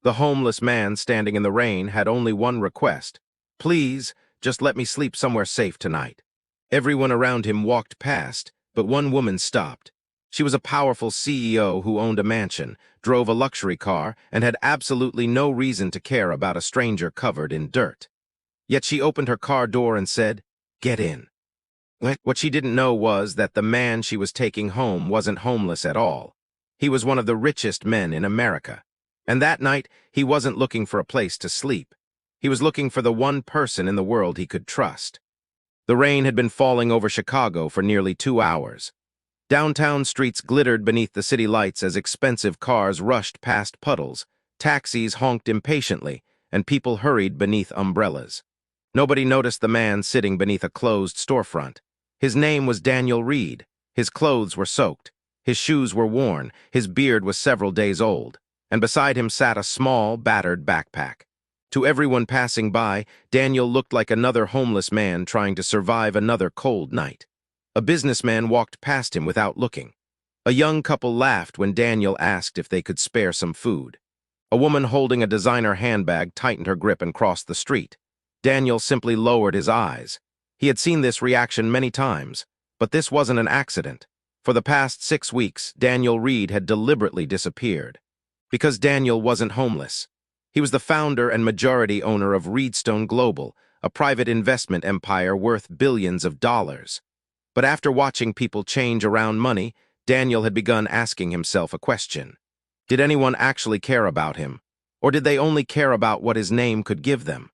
The homeless man standing in the rain had only one request. Please, just let me sleep somewhere safe tonight. Everyone around him walked past, but one woman stopped. She was a powerful CEO who owned a mansion, drove a luxury car, and had absolutely no reason to care about a stranger covered in dirt. Yet she opened her car door and said, "Get in." What she didn't know was that the man she was taking home wasn't homeless at all. He was one of the richest men in America. And that night, he wasn't looking for a place to sleep. He was looking for the one person in the world he could trust. The rain had been falling over Chicago for nearly 2 hours. Downtown streets glittered beneath the city lights as expensive cars rushed past puddles, taxis honked impatiently, and people hurried beneath umbrellas. Nobody noticed the man sitting beneath a closed storefront. His name was Daniel Reed. His clothes were soaked. His shoes were worn. His beard was several days old. And beside him sat a small, battered backpack. To everyone passing by, Daniel looked like another homeless man trying to survive another cold night. A businessman walked past him without looking. A young couple laughed when Daniel asked if they could spare some food. A woman holding a designer handbag tightened her grip and crossed the street. Daniel simply lowered his eyes. He had seen this reaction many times, but this wasn't an accident. For the past 6 weeks, Daniel Reed had deliberately disappeared. Because Daniel wasn't homeless. He was the founder and majority owner of Reedstone Global, a private investment empire worth billions of dollars. But after watching people change around money, Daniel had begun asking himself a question. Did anyone actually care about him? Or did they only care about what his name could give them?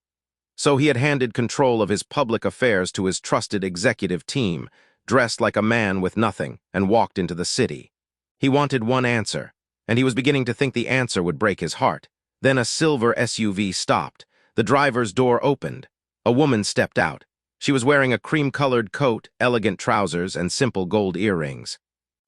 So he had handed control of his public affairs to his trusted executive team, dressed like a man with nothing, and walked into the city. He wanted one answer, and he was beginning to think the answer would break his heart. Then a silver SUV stopped. The driver's door opened. A woman stepped out. She was wearing a cream-colored coat, elegant trousers, and simple gold earrings.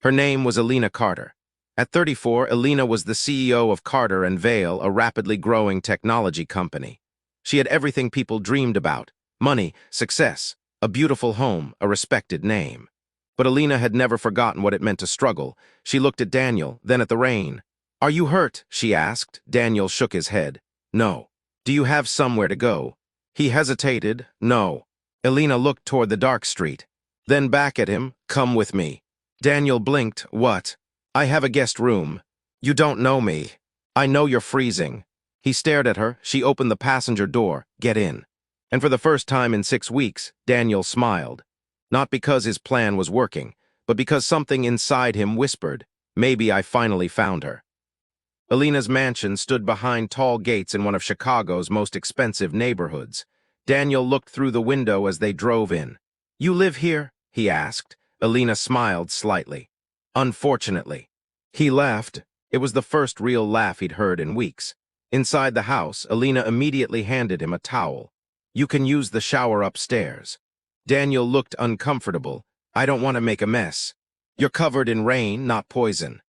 Her name was Elena Carter. At 34, Elena was the CEO of Carter & Vale, a rapidly growing technology company. She had everything people dreamed about: money, success, a beautiful home, a respected name. But Elena had never forgotten what it meant to struggle. She looked at Daniel, then at the rain. "Are you hurt?" she asked. Daniel shook his head. "No." "Do you have somewhere to go?" He hesitated. "No." Elena looked toward the dark street. Then back at him. "Come with me." Daniel blinked. "What?" "I have a guest room." "You don't know me." "I know you're freezing." He stared at her. She opened the passenger door. "Get in." And for the first time in 6 weeks, Daniel smiled. Not because his plan was working, but because something inside him whispered, "Maybe I finally found her." Elena's mansion stood behind tall gates in one of Chicago's most expensive neighborhoods. Daniel looked through the window as they drove in. "You live here?" he asked. Elena smiled slightly. "Unfortunately." He laughed. It was the first real laugh he'd heard in weeks. Inside the house, Elena immediately handed him a towel. "You can use the shower upstairs." Daniel looked uncomfortable. "I don't want to make a mess." "You're covered in rain, not poison."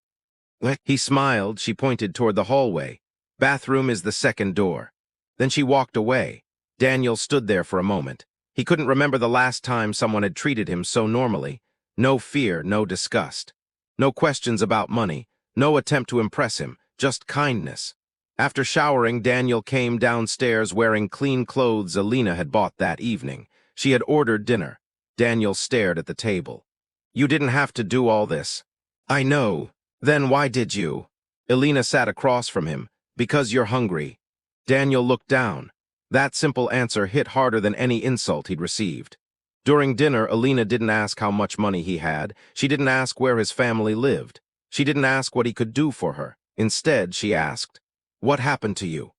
He smiled. She pointed toward the hallway. "Bathroom is the second door." Then she walked away. Daniel stood there for a moment. He couldn't remember the last time someone had treated him so normally. No fear, no disgust. No questions about money. No attempt to impress him. Just kindness. After showering, Daniel came downstairs wearing clean clothes Elena had bought that evening. She had ordered dinner. Daniel stared at the table. "You didn't have to do all this." "I know. Then why did you?" Elena sat across from him. "Because you're hungry." Daniel looked down. That simple answer hit harder than any insult he'd received. During dinner, Elena didn't ask how much money he had. She didn't ask where his family lived. She didn't ask what he could do for her. Instead, she asked, "What happened to you?"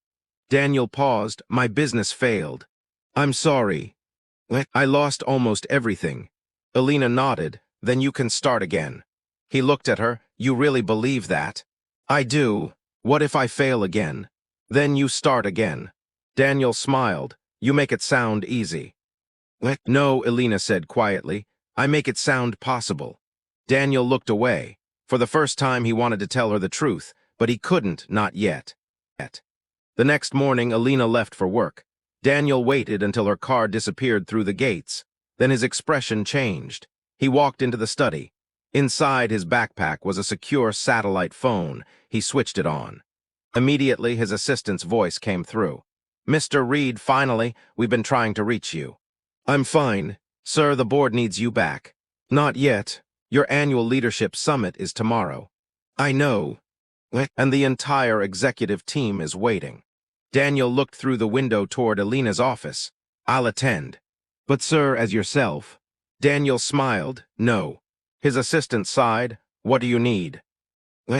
Daniel paused. "My business failed." "I'm sorry." "I lost almost everything." Elena nodded. "Then you can start again." He looked at her. "You really believe that?" "I do." "What if I fail again?" "Then you start again." Daniel smiled. "You make it sound easy." "No," Elena said quietly. "I make it sound possible." Daniel looked away. For the first time, he wanted to tell her the truth, but he couldn't, not yet. The next morning, Elena left for work. Daniel waited until her car disappeared through the gates. Then his expression changed. He walked into the study. Inside his backpack was a secure satellite phone. He switched it on. Immediately, his assistant's voice came through. Mr. Reed, finally, we've been trying to reach you. I'm fine. Sir, the board needs you back. Not yet. Your annual leadership summit is tomorrow. I know. And the entire executive team is waiting. Daniel looked through the window toward Elena's office. I'll attend. But sir, as yourself. Daniel smiled. No. His assistant sighed. What do you need?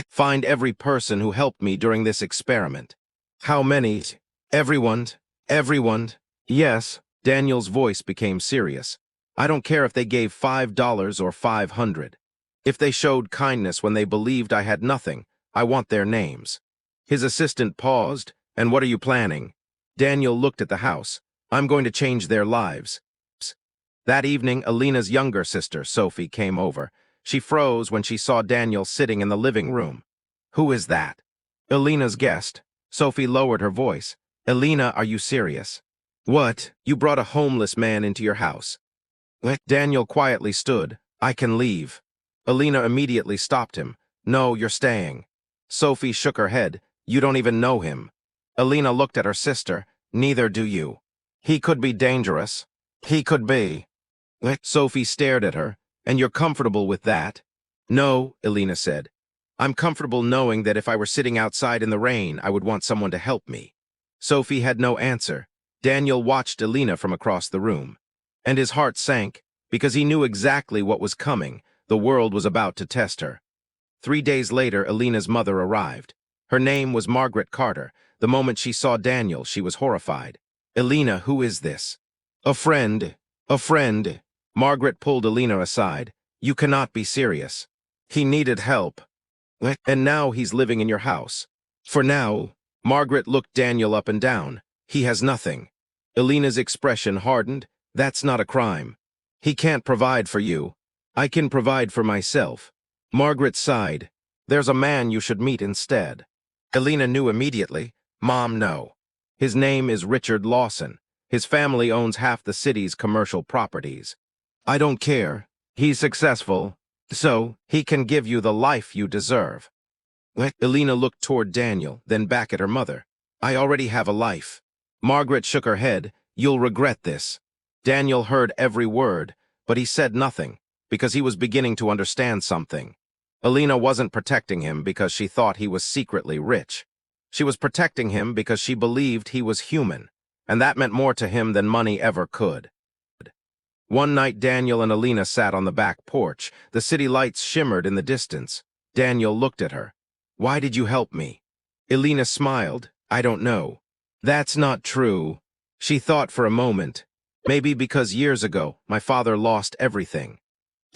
Find every person who helped me during this experiment. How many? Everyone. Everyone. Yes. Daniel's voice became serious. I don't care if they gave $5 or 500. If they showed kindness when they believed I had nothing, I want their names. His assistant paused. And what are you planning? Daniel looked at the house. I'm going to change their lives. That evening, Elena's younger sister, Sophie, came over. She froze when she saw Daniel sitting in the living room. Who is that? Elena's guest. Sophie lowered her voice. Elena, are you serious? What? You brought a homeless man into your house. Daniel quietly stood. I can leave. Elena immediately stopped him. No, you're staying. Sophie shook her head. You don't even know him. Elena looked at her sister. Neither do you. He could be dangerous. He could be. Sophie stared at her. And you're comfortable with that? No, Elena said. I'm comfortable knowing that if I were sitting outside in the rain, I would want someone to help me. Sophie had no answer. Daniel watched Elena from across the room. And his heart sank, because he knew exactly what was coming. The world was about to test her. 3 days later, Elena's mother arrived. Her name was Margaret Carter. The moment she saw Daniel, she was horrified. Elena, who is this? A friend. A friend. Margaret pulled Elena aside. You cannot be serious. He needed help. And now he's living in your house. For now, Margaret looked Daniel up and down. He has nothing. Elena's expression hardened. That's not a crime. He can't provide for you. I can provide for myself. Margaret sighed. There's a man you should meet instead. Elena knew immediately. Mom, no. His name is Richard Lawson. His family owns half the city's commercial properties. I don't care. He's successful, so he can give you the life you deserve. Elena looked toward Daniel, then back at her mother. I already have a life. Margaret shook her head. You'll regret this. Daniel heard every word, but he said nothing, because he was beginning to understand something. Elena wasn't protecting him because she thought he was secretly rich. She was protecting him because she believed he was human, and that meant more to him than money ever could. One night, Daniel and Elena sat on the back porch. The city lights shimmered in the distance. Daniel looked at her. Why did you help me? Elena smiled. I don't know. That's not true. She thought for a moment. Maybe because years ago, my father lost everything.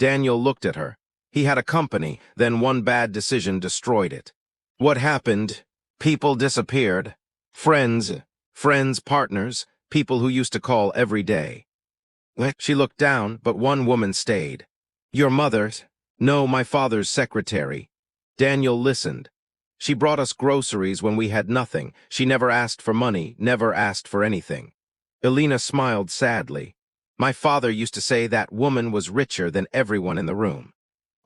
Daniel looked at her. He had a company, then one bad decision destroyed it. What happened? People disappeared. Friends, partners, people who used to call every day. She looked down, but one woman stayed. Your mother's? No, my father's secretary. Daniel listened. She brought us groceries when we had nothing. She never asked for money, never asked for anything. Elena smiled sadly. My father used to say that woman was richer than everyone in the room.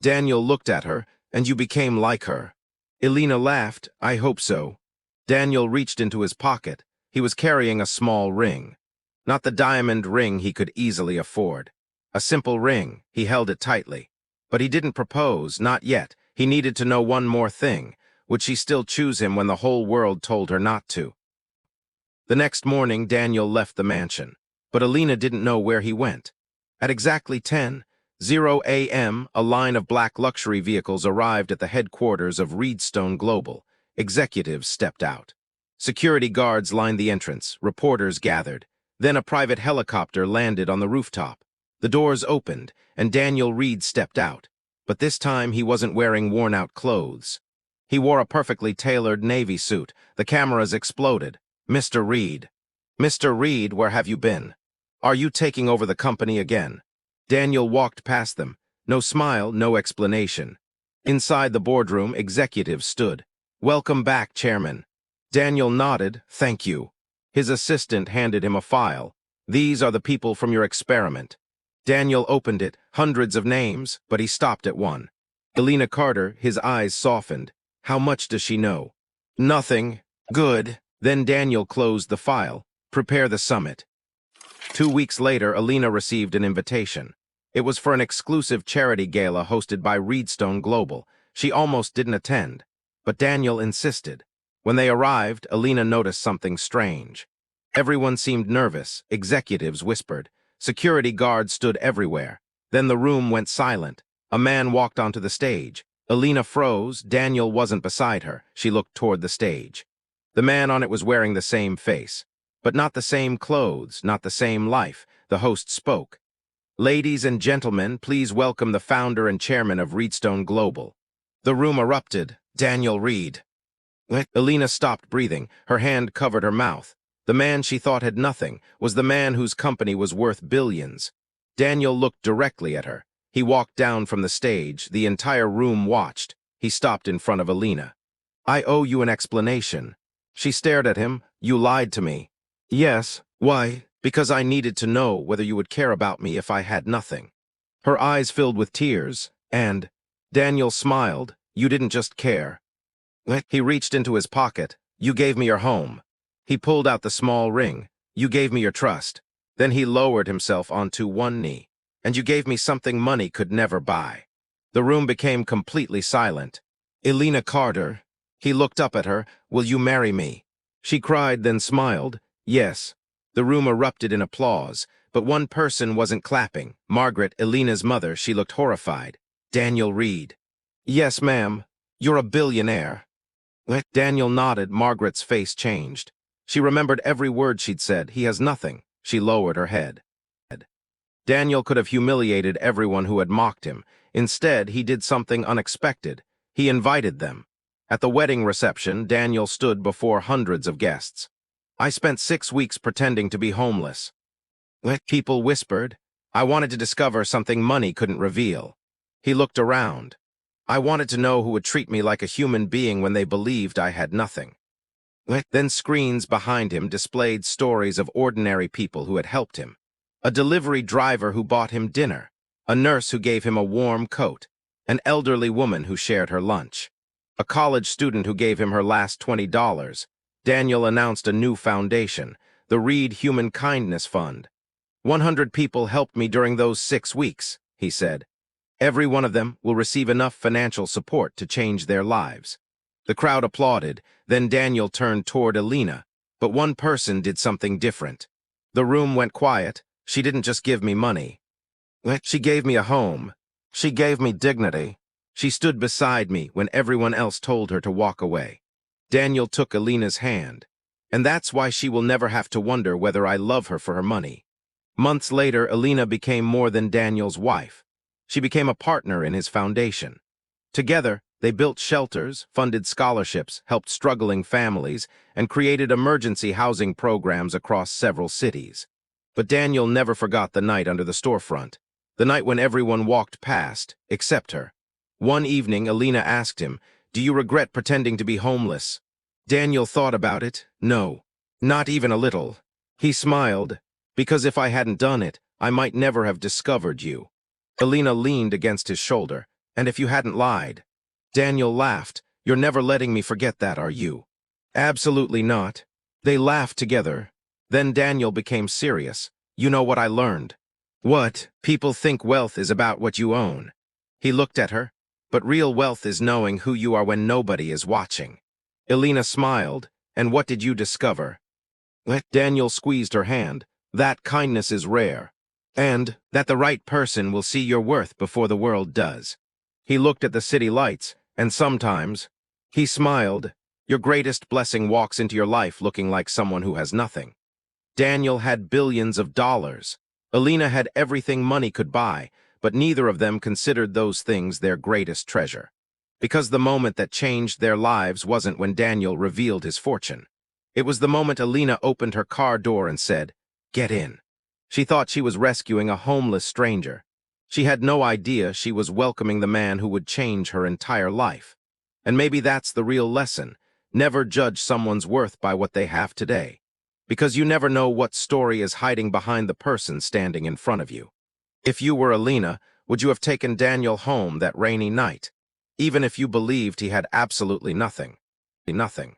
Daniel looked at her, and you became like her. Elena laughed. I hope so. Daniel reached into his pocket. He was carrying a small ring. Not the diamond ring he could easily afford. A simple ring. He held it tightly. But he didn't propose, not yet. He needed to know one more thing. Would she still choose him when the whole world told her not to? The next morning, Daniel left the mansion. But Elena didn't know where he went. At exactly 10:00 a.m., a line of black luxury vehicles arrived at the headquarters of Reedstone Global. Executives stepped out. Security guards lined the entrance. Reporters gathered. Then a private helicopter landed on the rooftop. The doors opened, and Daniel Reed stepped out. But this time he wasn't wearing worn-out clothes. He wore a perfectly tailored Navy suit. The cameras exploded. Mr. Reed. Mr. Reed, where have you been? Are you taking over the company again? Daniel walked past them. No smile, no explanation. Inside the boardroom, executives stood. Welcome back, Chairman. Daniel nodded. Thank you. His assistant handed him a file. These are the people from your experiment. Daniel opened it, hundreds of names, but he stopped at one. Elena Carter, his eyes softened. How much does she know? Nothing. Good. Then Daniel closed the file. Prepare the summit. 2 weeks later, Elena received an invitation. It was for an exclusive charity gala hosted by Reedstone Global. She almost didn't attend, but Daniel insisted. When they arrived, Elena noticed something strange. Everyone seemed nervous, executives whispered. Security guards stood everywhere. Then the room went silent. A man walked onto the stage. Elena froze. Daniel wasn't beside her. She looked toward the stage. The man on it was wearing the same face, but not the same clothes, not the same life. The host spoke. Ladies and gentlemen, please welcome the founder and chairman of Reedstone Global. The room erupted. Daniel Reed. Elena stopped breathing. Her hand covered her mouth. The man she thought had nothing was the man whose company was worth billions. Daniel looked directly at her. He walked down from the stage. The entire room watched. He stopped in front of Elena. I owe you an explanation. She stared at him. You lied to me. Yes. Why? Because I needed to know whether you would care about me if I had nothing. Her eyes filled with tears, and Daniel smiled. You didn't just care. He reached into his pocket. You gave me your home. He pulled out the small ring. You gave me your trust. Then he lowered himself onto one knee. And you gave me something money could never buy. The room became completely silent. Elena Carter. He looked up at her. Will you marry me? She cried, then smiled. Yes. The room erupted in applause, but one person wasn't clapping. Margaret, Elena's mother. She looked horrified. Daniel Reed. Yes, ma'am. You're a billionaire. Daniel nodded. Margaret's face changed. She remembered every word she'd said. He has nothing. She lowered her head. Daniel could have humiliated everyone who had mocked him. Instead, he did something unexpected. He invited them. At the wedding reception, Daniel stood before hundreds of guests. I spent 6 weeks pretending to be homeless. People whispered. I wanted to discover something money couldn't reveal. He looked around. I wanted to know who would treat me like a human being when they believed I had nothing. Then screens behind him displayed stories of ordinary people who had helped him. A delivery driver who bought him dinner, a nurse who gave him a warm coat, an elderly woman who shared her lunch, a college student who gave him her last $20. Daniel announced a new foundation, the Reed Human Kindness Fund. 100 people helped me during those 6 weeks, he said. Every one of them will receive enough financial support to change their lives. The crowd applauded. Then Daniel turned toward Elena, but one person did something different. The room went quiet. She didn't just give me money. She gave me a home. She gave me dignity. She stood beside me when everyone else told her to walk away. Daniel took Elena's hand, and that's why she will never have to wonder whether I love her for her money. Months later, Elena became more than Daniel's wife. She became a partner in his foundation. Together, they built shelters, funded scholarships, helped struggling families, and created emergency housing programs across several cities. But Daniel never forgot the night under the storefront, the night when everyone walked past, except her. One evening, Elena asked him, "Do you regret pretending to be homeless?" Daniel thought about it. No, not even a little. He smiled, "Because if I hadn't done it, I might never have discovered you." Elena leaned against his shoulder. "And if you hadn't lied?" Daniel laughed. "You're never letting me forget that, are you?" "Absolutely not." They laughed together. Then Daniel became serious. "You know what I learned?" "What?" "People think wealth is about what you own." He looked at her. "But real wealth is knowing who you are when nobody is watching." Elena smiled. "And what did you discover?" Daniel squeezed her hand. "That kindness is rare. And that the right person will see your worth before the world does." He looked at the city lights, and sometimes, he smiled, your greatest blessing walks into your life looking like someone who has nothing. Daniel had billions of dollars. Elena had everything money could buy, but neither of them considered those things their greatest treasure. Because the moment that changed their lives wasn't when Daniel revealed his fortune. It was the moment Elena opened her car door and said, "Get in." She thought she was rescuing a homeless stranger. She had no idea she was welcoming the man who would change her entire life. And maybe that's the real lesson. Never judge someone's worth by what they have today. Because you never know what story is hiding behind the person standing in front of you. If you were Elena, would you have taken Daniel home that rainy night, even if you believed he had absolutely nothing? Nothing.